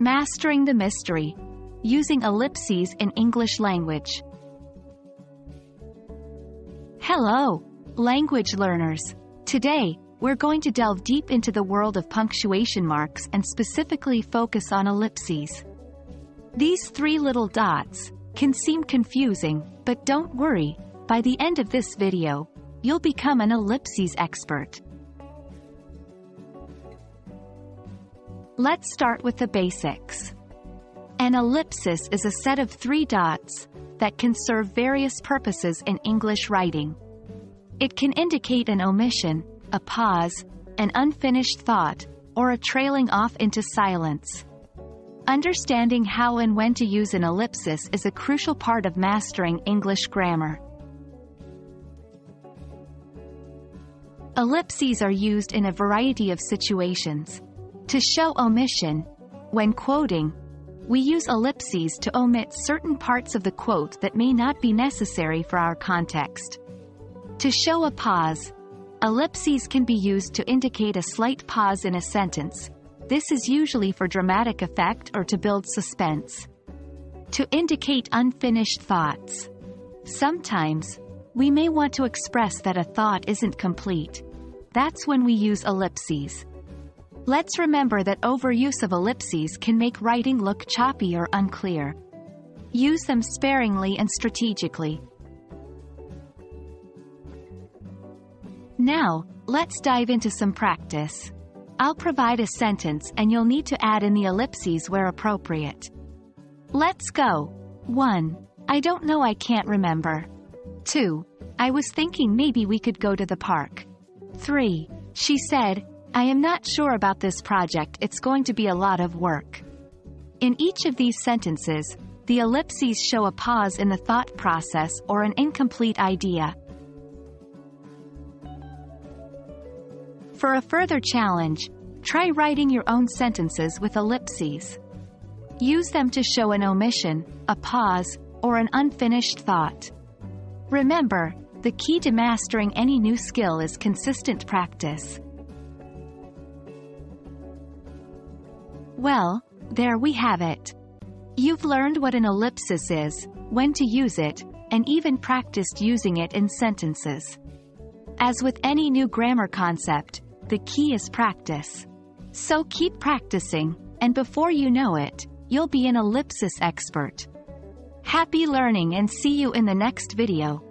Mastering the mystery. Using ellipses in English language. Hello, language learners. Today, we're going to delve deep into the world of punctuation marks and specifically focus on ellipses. These three little dots can seem confusing, but don't worry, by the end of this video, you'll become an ellipses expert. Let's start with the basics. An ellipsis is a set of three dots that can serve various purposes in English writing. It can indicate an omission, a pause, an unfinished thought, or a trailing off into silence. Understanding how and when to use an ellipsis is a crucial part of mastering English grammar. Ellipses are used in a variety of situations. To show omission, when quoting, we use ellipses to omit certain parts of the quote that may not be necessary for our context. To show a pause, ellipses can be used to indicate a slight pause in a sentence. This is usually for dramatic effect or to build suspense. To indicate unfinished thoughts. Sometimes, we may want to express that a thought isn't complete. That's when we use ellipses. Let's remember that overuse of ellipses can make writing look choppy or unclear. Use them sparingly and strategically. Now, let's dive into some practice. I'll provide a sentence and you'll need to add in the ellipses where appropriate. Let's go. 1. I don't know, I can't remember. 2. I was thinking maybe we could go to the park. 3. She said, I am not sure about this project, it's going to be a lot of work. In each of these sentences, the ellipses show a pause in the thought process or an incomplete idea. For a further challenge, try writing your own sentences with ellipses. Use them to show an omission, a pause, or an unfinished thought. Remember, the key to mastering any new skill is consistent practice. Well, there we have it. You've learned what an ellipsis is, when to use it, and even practiced using it in sentences. As with any new grammar concept, the key is practice. So keep practicing, and before you know it, you'll be an ellipsis expert. Happy learning and see you in the next video.